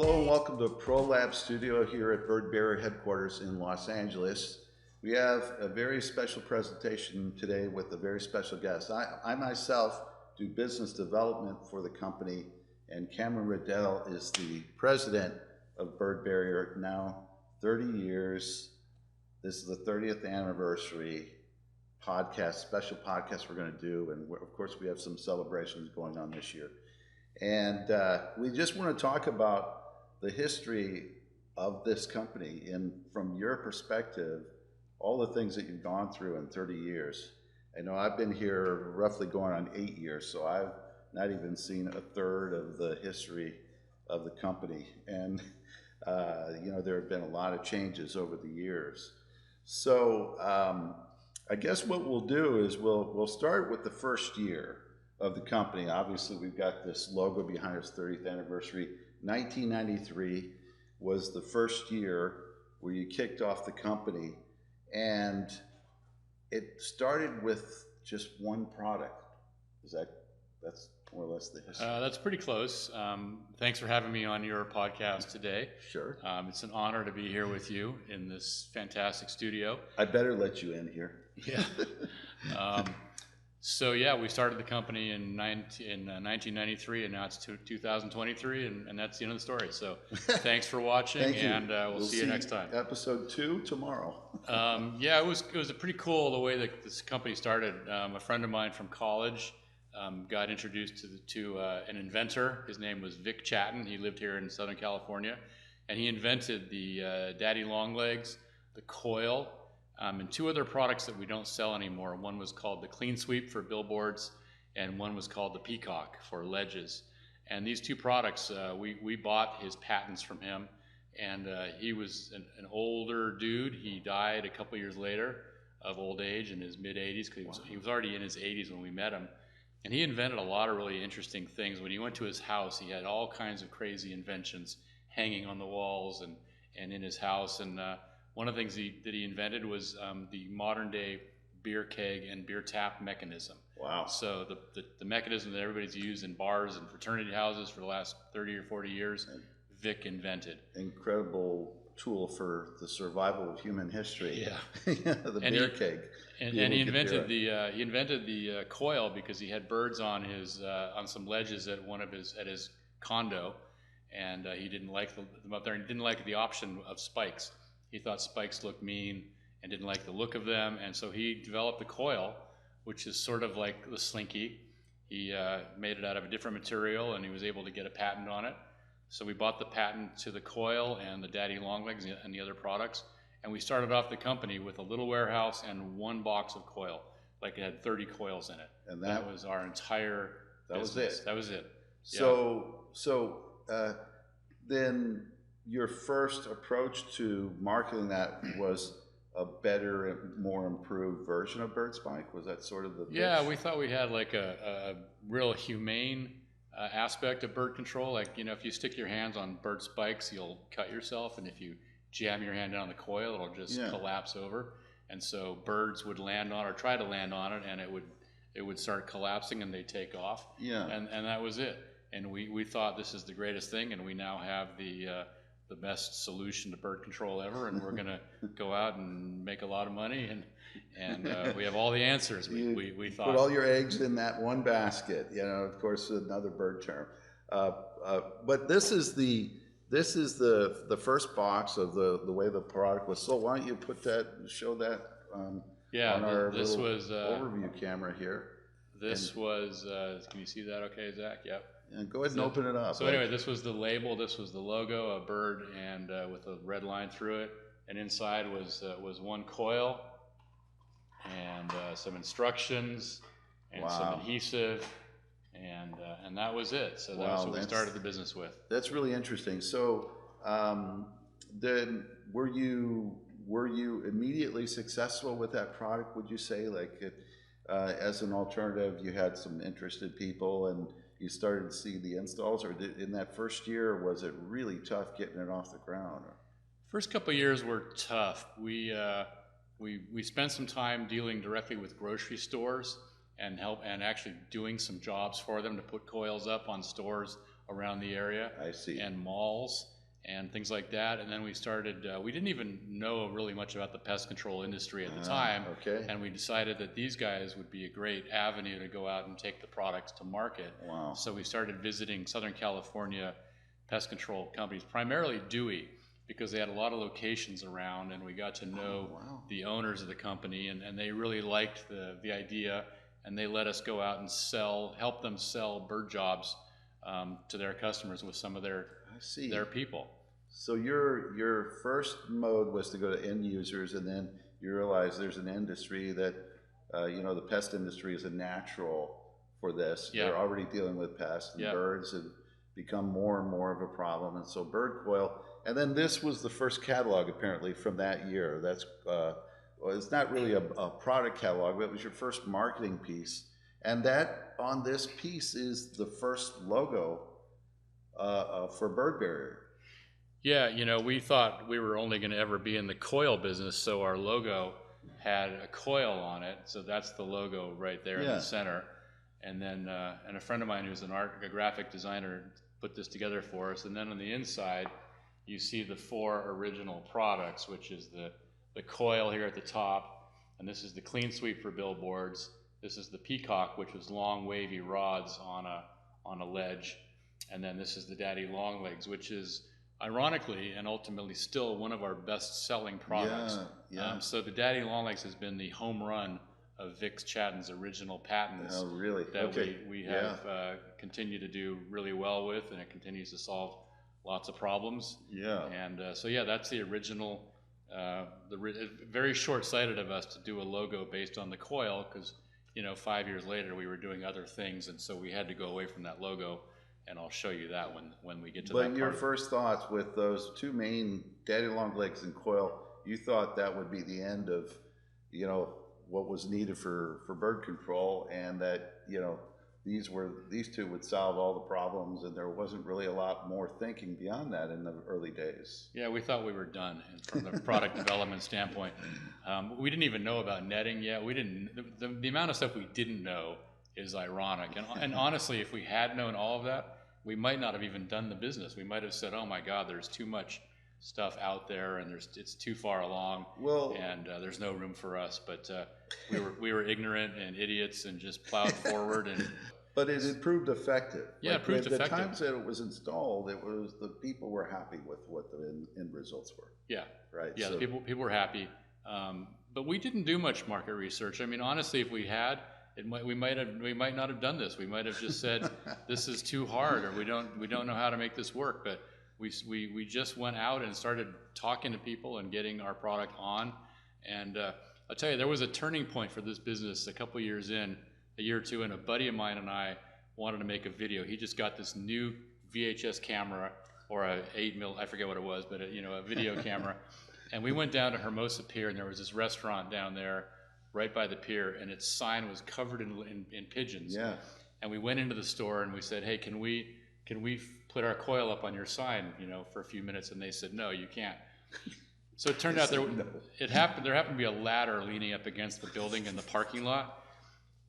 Hello and welcome to ProLab Studio here at Bird Barrier headquarters in Los Angeles. We have a very special presentation today with a very special guest. I myself do business development for the company, and Cameron Riddell is the president of Bird Barrier now 30 years. This is the 30th anniversary special podcast we're going to do, and of course we have some celebrations going on this year. And we just want to talk about the history of this company and from your perspective, all the things that you've gone through in 30 years. I know I've been here roughly going on 8 years, so I've not even seen a third of the history of the company. And you know, there have been a lot of changes over the years. So I guess what we'll do is we'll start with the first year of the company. Obviously, we've got this logo behind us, 30th anniversary. 1993 was the first year where you kicked off the company, and it started with just one product. That's more or less the history? That's pretty close. Thanks for having me on your podcast today. Sure. It's an honor to be here with you in this fantastic studio. I better let you in here. Yeah. So yeah, we started the company in 1993, and now it's 2023, and that's the end of the story. So thanks for watching, Thank you. And we'll see you next time. Episode 2 tomorrow. Yeah, it was a pretty cool the way that this company started. A friend of mine from college got introduced to an inventor. His name was Vic Chatton. He lived here in Southern California, and he invented the Daddy Longlegs, the coil, and two other products that we don't sell anymore. One was called the Clean Sweep for billboards, and one was called the Peacock for ledges. And these two products, we bought his patents from him, and he was an older dude. He died a couple years later of old age in his mid-80s, because he was already in his 80s when we met him. And he invented a lot of really interesting things. When you went to his house, he had all kinds of crazy inventions hanging on the walls and in his house. And one of the things that he invented was the modern day beer keg and beer tap mechanism. Wow. So the mechanism that everybody's used in bars and fraternity houses for the last 30 or 40 years, Vic invented. Incredible tool for the survival of human history. Yeah. The beer keg. And he invented the coil because he had birds on his on some ledges at his condo, and he didn't like them up there, and he didn't like the option of spikes. He thought spikes looked mean and didn't like the look of them, and so he developed the coil, which is sort of like the slinky. He made it out of a different material, and he was able to get a patent on it. So we bought the patent to the coil and the Daddy Longlegs and the other products, and we started off the company with a little warehouse and one box of coil. Like it had 30 coils in it. And that was our entire business. That was it. So then your first approach to marketing that was a better and more improved version of Bird Spike? Was that sort of the pitch? Yeah, we thought we had like a real humane aspect of bird control. Like, you know, if you stick your hands on bird spikes, you'll cut yourself, and if you jam your hand down the coil, it'll just collapse over. And so birds would land on or try to land on it, and it would start collapsing, and they'd take off. Yeah. And that was it. And we thought this is the greatest thing, and we now have the best solution to bird control ever, and we're going to go out and make a lot of money, and we have all the answers. We thought. Put all your eggs in that one basket. You know, of course, another bird term. But this is the first box of the way the product was sold. Why don't you show that on our little overview camera here? This was. Can you see that? Okay, Zach? Yep. And go ahead and open it up. So anyway, this was the label. This was the logo, a bird, and with a red line through it. And inside was one coil, and some instructions, and some adhesive, and that was it. So that was what we started the business with. That's really interesting. So then, were you immediately successful with that product? Would you say, like, as an alternative, you had some interested people and you started to see the installs, or in that first year, was it really tough getting it off the ground? First couple of years were tough. We spent some time dealing directly with grocery stores and actually doing some jobs for them to put coils up on stores around the area. I see. And malls. and things like that. And then we started, we didn't even know really much about the pest control industry at the time. Okay. And we decided that these guys would be a great avenue to go out and take the products to market. Wow. So we started visiting Southern California pest control companies, primarily Dewey, because they had a lot of locations around, and we got to know the owners of the company, and they really liked the idea, and they let us go out and help them sell bird jobs to their customers with some of their people. So your first mode was to go to end users, and then you realize there's an industry that, the pest industry is a natural for this. Yeah. They're already dealing with pests, and birds have become more and more of a problem, and so bird coil. And then this was the first catalog apparently from that year. That's it's not really a product catalog, but it was your first marketing piece. And that on this piece is the first logo for Bird Barrier. Yeah, we thought we were only going to ever be in the coil business, so our logo had a coil on it. So that's the logo right there in the center. And then and a friend of mine who's a graphic designer put this together for us. And then on the inside, you see the 4 original products, which is the coil here at the top, and this is the clean sweep for billboards. This is the peacock, which was long wavy rods on a ledge, and then this is the daddy long legs, which is ironically and ultimately still one of our best selling products. So the daddy long legs has been the home run of Vic Chatton's original patents. Oh, really? That we have continued to do really well with, and it continues to solve lots of problems. And so that's the original. Very short-sighted of us to do a logo based on the coil, because 5 years later we were doing other things, and so we had to go away from that logo. And I'll show you that when we get to that part. But your first thoughts with those 2 main daddy long legs and coil, you thought that would be the end of what was needed for bird control, and that these 2 would solve all the problems, and there wasn't really a lot more thinking beyond that in the early days. Yeah, we thought we were done from the product development standpoint. We didn't even know about netting yet. We didn't. The amount of stuff we didn't know is ironic. And honestly, if we had known all of that, we might not have even done the business. We might have said, "Oh my God, there's too much stuff out there, and it's too far along, and there's no room for us." But we were ignorant and idiots and just plowed forward. But it proved effective. Yeah, it proved effective. The times that it was installed, the people were happy with what the end results were. Yeah. Right. Yeah, the people were happy. But we didn't do much market research. I mean, honestly, if we had, we might not have done this. We might have just said, "This is too hard," or we don't know how to make this work. But we just went out and started talking to people and getting our product on. And I'll tell you, there was a turning point for this business a year or two, and a buddy of mine and I wanted to make a video. He just got this new VHS camera, or a 8mm, I forget what it was, but a video camera. And we went down to Hermosa Pier, and there was this restaurant down there right by the pier, and its sign was covered in pigeons. Yeah. And we went into the store and we said, "Hey, can we put our coil up on your sign, for a few minutes?" And they said, "No, you can't." So it turned out there happened to be a ladder leaning up against the building in the parking lot.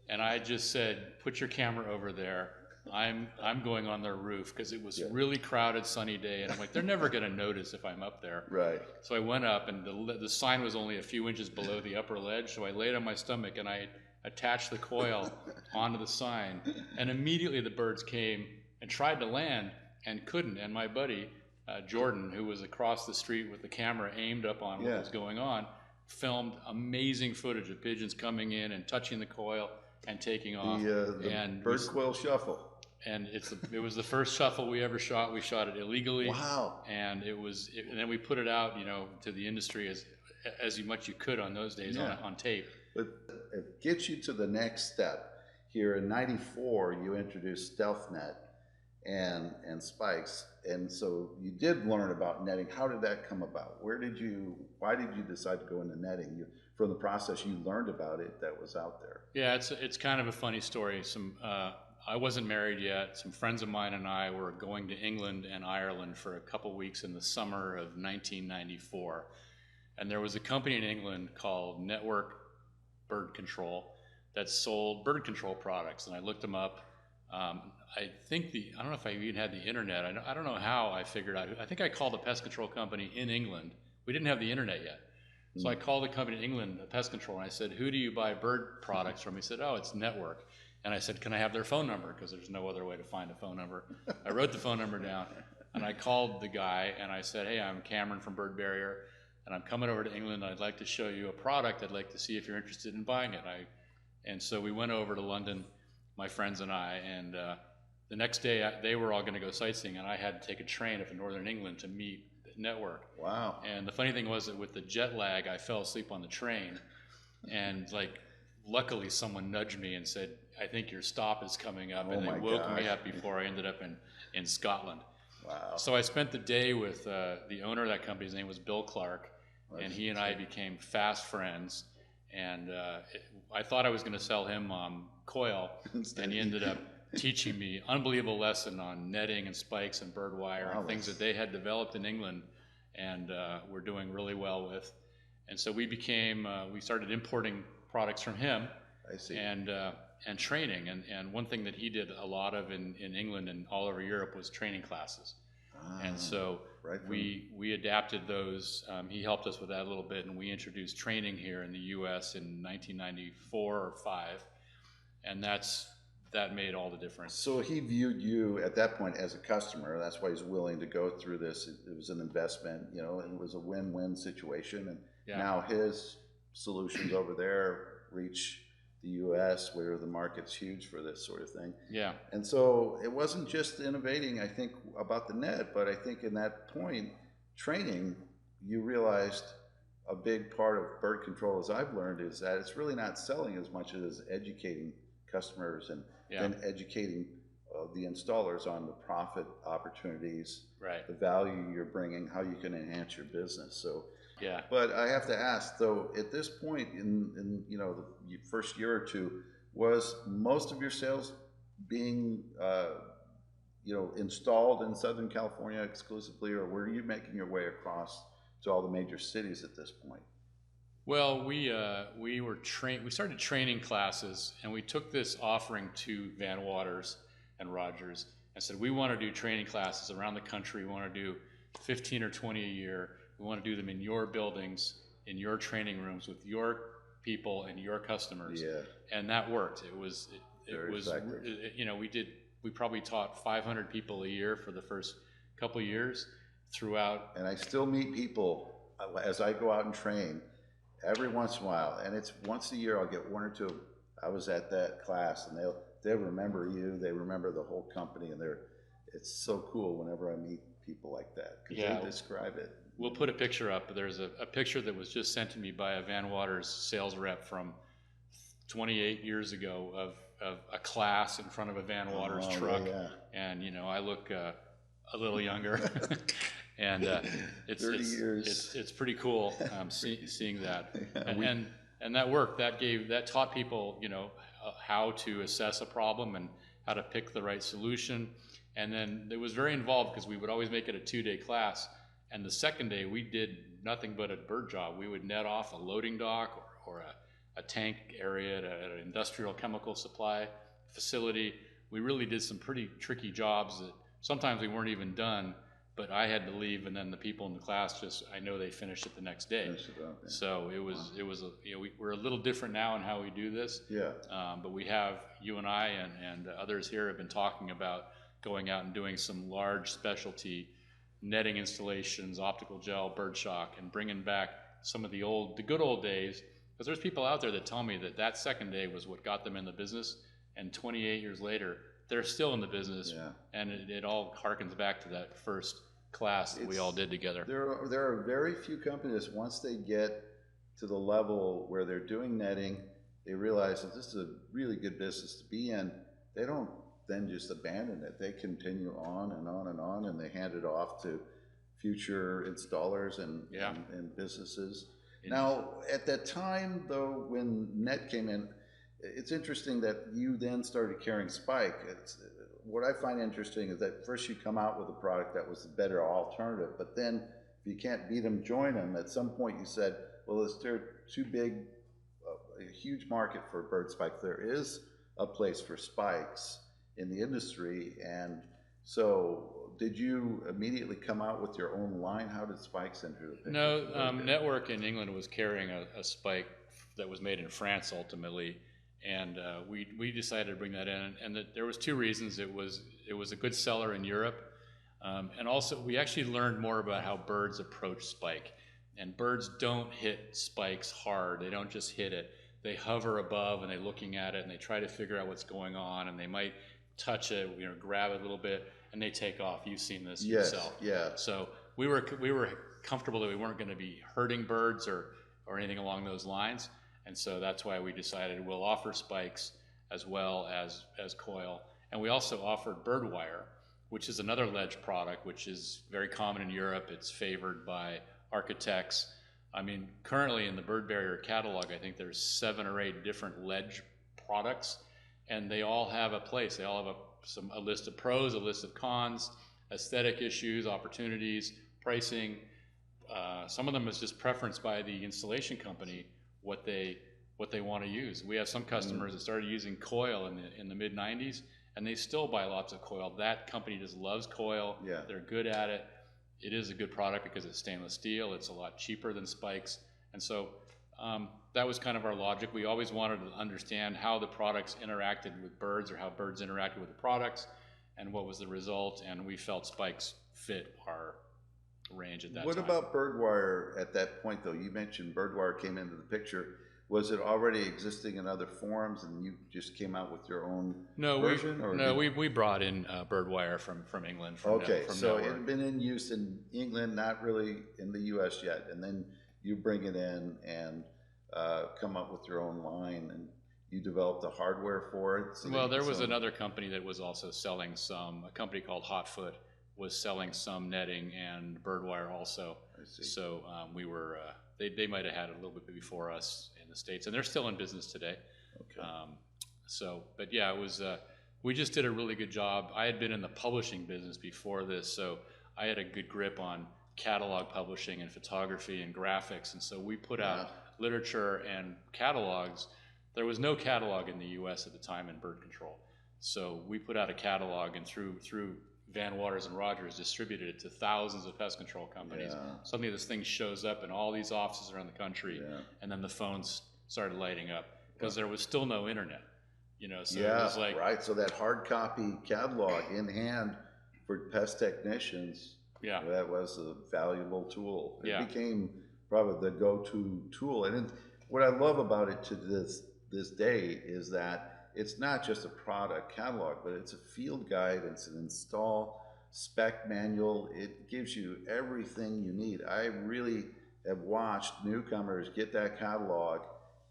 And I just said, "Put your camera over there. I'm going on their roof," because it was really crowded, sunny day, and I'm like, they're never going to notice if I'm up there. Right. So I went up, and the sign was only a few inches below the upper ledge. So I laid on my stomach and I attached the coil onto the sign, and immediately the birds came and tried to land and couldn't. And my buddy Jordan, who was across the street with the camera aimed up on what was going on, filmed amazing footage of pigeons coming in and touching the coil and taking off. The bird coil shuffle. And it was the first shuffle we ever shot. We shot it illegally. Wow. And and then we put it out, to the industry as much you could on those days on tape. But it gets you to the next step. Here in '94, you introduced Stealth Net and spikes, and so you did learn about netting. How did that come about? Why did you decide to go into netting? From the process you learned about it that was out there. Yeah, it's kind of a funny story. I wasn't married yet. Some friends of mine and I were going to England and Ireland for a couple weeks in the summer of 1994. And there was a company in England called Network Bird Control that sold bird control products. And I looked them up, I think I don't know if I even had the internet. I don't know how I figured out. I think I called a pest control company in England. We didn't have the internet yet. So I called the company in England, the pest control, and I said, who do you buy bird products from? He said, oh, it's Network. And I said, can I have their phone number? Because there's no other way to find a phone number. I wrote the phone number down, and I called the guy, and I said, hey, I'm Cameron from Bird Barrier, and I'm coming over to England. I'd like to show you a product. I'd like to see if you're interested in buying it. And so we went over to London, my friends and I, and the next day they were all going to go sightseeing, and I had to take a train up in northern England to meet Network. Wow. And the funny thing was that with the jet lag, I fell asleep on the train, and luckily someone nudged me and said, I think your stop is coming up. And they woke me up before I ended up in Scotland. Wow. So I spent the day with the owner of that company. His name was Bill Clark, and he and I became fast friends. And I thought I was going to sell him coil, and he ended up teaching me unbelievable lesson on netting and spikes and bird wire and things that they had developed in England and were doing really well with. And so we started importing products from him. I see. And training. And one thing that he did a lot of in England and all over Europe was training classes. And so we adapted those. He helped us with that a little bit, and we introduced training here in the U.S. in 1994 or 5, and that made all the difference. So he viewed you at that point as a customer. That's why he's willing to go through this. It was an investment, and it was a win-win situation. And now his solutions over there reach the U.S., where the market's huge for this sort of thing. Yeah. And so it wasn't just innovating, I think, about the net, but I think in that point, training, you realized a big part of bird control, as I've learned, is that it's really not selling as much as educating customers and educating the installers on the profit opportunities, the value you're bringing, how you can enhance your business. So, but I have to ask, though, at this point in the first year or two, was most of your sales being installed in Southern California exclusively, or were you making your way across to all the major cities at this point? Well, we started training classes, and we took this offering to Van Waters and Rogers and said, we want to do training classes around the country. We want to do 15 or 20 a year. We want to do them in your buildings, in your training rooms, with your people and your customers. Yeah. And that worked. We probably taught 500 people a year for the first couple of years throughout. And I still meet people as I go out and train every once in a while, and it's once a year I'll get one or two. I was at that class, and they'll remember you. They remember the whole company, and it's so cool whenever I meet people like that, because they describe it. We'll put a picture up. There's a picture that was just sent to me by a Van Waters sales rep from 28 years ago of a class in front of a Van Waters truck, and I look a little younger. And it's pretty cool seeing that, and that worked. That taught people how to assess a problem and how to pick the right solution. And then it was very involved because we would always make it a 2-day class. And the second day we did nothing but a bird job. We would net off a loading dock or a tank area at an industrial chemical supply facility. We really did some pretty tricky jobs that sometimes we weren't even done. But I had to leave, and then the people in the class I know they finished it the next day. So we're a little different now in how we do this. Yeah. But you and I and others here have been talking about going out and doing some large specialty netting installations, optical gel, bird shock, and bringing back some of the good old days. Because there's people out there that tell me that second day was what got them in the business, and 28 years later, they're still in the business, and it all harkens back to that first class that we all did together. There are very few companies, once they get to the level where they're doing netting, they realize that this is a really good business to be in. They don't then just abandon it. They continue on and on and on, and they hand it off to future installers and businesses. Now, at that time, though, when net came in, it's interesting that you then started carrying Spike. What I find interesting is that first you come out with a product that was the better alternative, but then if you can't beat them, join them. At some point you said, well, they're too big, a huge market for bird spike. There is a place for spikes in the industry. And so did you immediately come out with your own line? How did spikes enter the picture? No, Network in England was carrying a spike that was made in France ultimately, and we decided to bring that in. And there was two reasons. It was a good seller in Europe, and also we actually learned more about how birds approach spike. And birds don't hit spikes hard. They don't just hit it. They hover above and they're looking at it and they try to figure out what's going on, and they might touch it, grab it a little bit, and they take off. You've seen this yourself. Yeah. So we were comfortable that we weren't going to be hurting birds or anything along those lines, and so that's why we decided we'll offer spikes as well as coil. And we also offered bird wire, which is another ledge product, which is very common in Europe. It's favored by architects. I mean, currently in the Bird Barrier catalog, I think there's 7 or 8 different ledge products, and they all have a place. They all have a list of pros, a list of cons, aesthetic issues, opportunities, pricing. Some of them is just preference by the installation company, what they want to use. We have some customers that started using coil in the mid '90s, and they still buy lots of coil. That company just loves coil. Yeah. They're good at it. It is a good product because it's stainless steel. It's a lot cheaper than spikes. And so that was kind of our logic. We always wanted to understand how the products interacted with birds, or how birds interacted with the products, and what was the result. And we felt spikes fit our range at that time. What about bird wire at that point, though? You mentioned bird wire came into the picture. Was it already existing in other forms, and you just came out with your own version? We brought in bird wire from England. So Network. it had been in use in England, not really in the U.S. yet, and then you bring it in and come up with your own line, and you developed the hardware for it. Well, there was another company that was also selling a company called Hotfoot was selling some netting and bird wire also. I see. So we were, they might have had it a little bit before us in the States, and they're still in business today. Okay. But yeah, it was, we just did a really good job. I had been in the publishing business before this, so I had a good grip on catalog publishing and photography and graphics, and so we put out literature and catalogs. There was no catalog in the U.S. at the time in bird control, so we put out a catalog, and through Van Waters and Rogers distributed it to thousands of pest control companies. Yeah. Suddenly this thing shows up in all these offices around the country, and then the phones started lighting up because there was still no internet. So it was like, right. So that hard copy catalog in hand for pest technicians, that was a valuable tool. It became probably the go-to tool. And what I love about it to this day is that it's not just a product catalog, but it's a field guide. It's an install spec manual. It gives you everything you need. I really have watched newcomers get that catalog,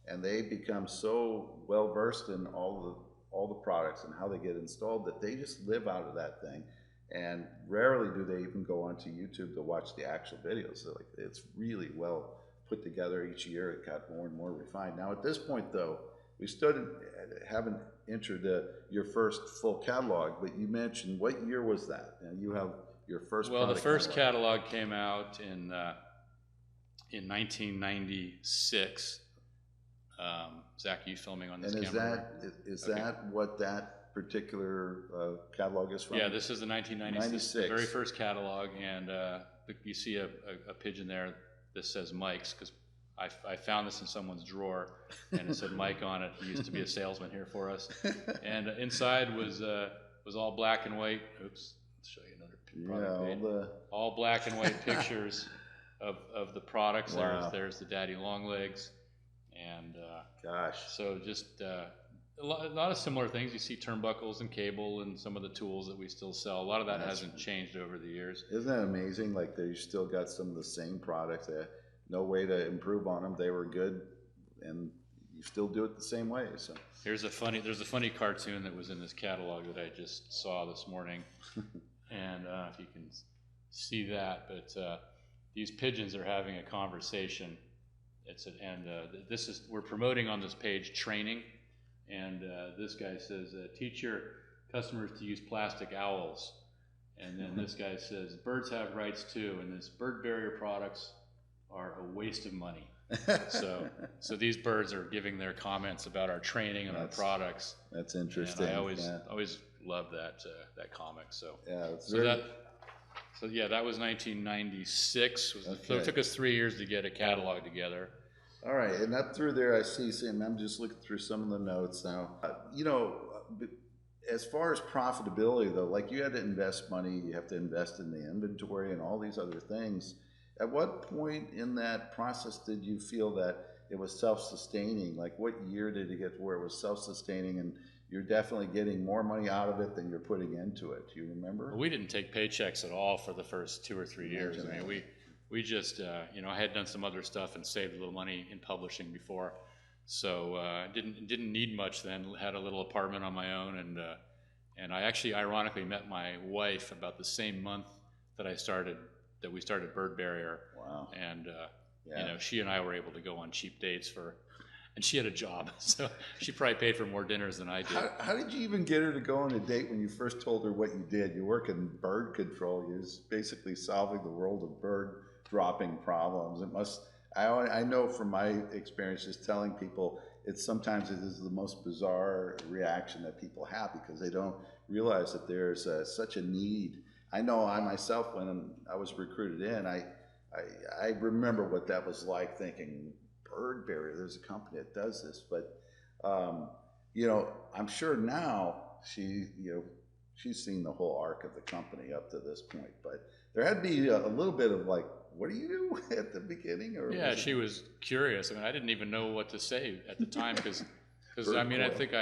and they become so well versed in all the products and how they get installed that they just live out of that thing. And rarely do they even go onto YouTube to watch the actual videos. So it's really well put together each year. It got more and more refined. Now at this point, though, we haven't entered your first full catalog, but you mentioned, what year was that? Now you have your first. Well, the first catalog came out in 1996. Zach, are you filming on this camera? And is that what that particular catalog is from? Yeah, this is the 1996, the very first catalog, and you see a pigeon there. This says Mike's, because I found this in someone's drawer, and it said Mike on it. He used to be a salesman here for us. And inside was all black and white. Oops, let's show you another product page. All black and white pictures of the products. Wow. There's the daddy long legs, and so just a lot of similar things. You see turnbuckles and cable and some of the tools that we still sell. A lot of that hasn't changed over the years. Isn't that amazing? Like, they still got some of the same products. No way to improve on them. They were good, and you still do it the same way. So there's a funny cartoon that was in this catalog that I just saw this morning, and if you can see that, but these pigeons are having a conversation. We're promoting on this page training, and this guy says, teach your customers to use plastic owls, and then this guy says, birds have rights too, and this bird barrier products are a waste of money. So these birds are giving their comments about our training and our products. That's interesting. And I always loved that comic. So Yeah, it's so that was 1996. So it took us 3 years to get a catalog together. All right, and up through there, I see, Sam, I'm just looking through some of the notes now. As far as profitability, though, like you had to invest money, you have to invest in the inventory and all these other things. At what point in that process did you feel that it was self-sustaining? Like what year did it get to where it was self-sustaining and you're definitely getting more money out of it than you're putting into it? Do you remember? Well, we didn't take paychecks at all for the first 2 or 3 years. I mean, we just, I had done some other stuff and saved a little money in publishing before. So didn't need much then. Had a little apartment on my own, and I actually ironically met my wife about the same month that we started Bird Barrier. Wow. And she and I were able to go on cheap dates and she had a job, so she probably paid for more dinners than I did. How did you even get her to go on a date when you first told her what you did? You work in bird control. You're basically solving the world of bird dropping problems. I know from my experiences telling people, sometimes it is the most bizarre reaction that people have because they don't realize that there's such a need. I know I myself, when I was recruited in, I remember what that was like, thinking, Bird Barrier, there's a company that does this. But I'm sure now she's seen the whole arc of the company up to this point. But there had to be a little bit of like, what do you do at the beginning? Or yeah, she was curious. I mean, I didn't even know what to say at the time because I mean, I think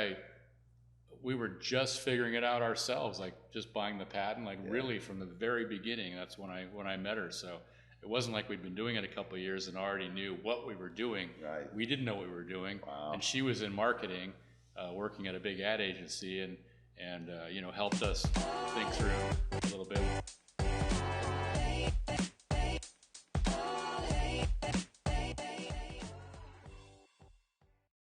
we were just figuring it out ourselves, like just buying the patent, like really from the very beginning. That's when I met her. So it wasn't like we'd been doing it a couple of years and already knew what we were doing. Right. We didn't know what we were doing. Wow. And she was in marketing, working at a big ad agency, and helped us think through a little bit.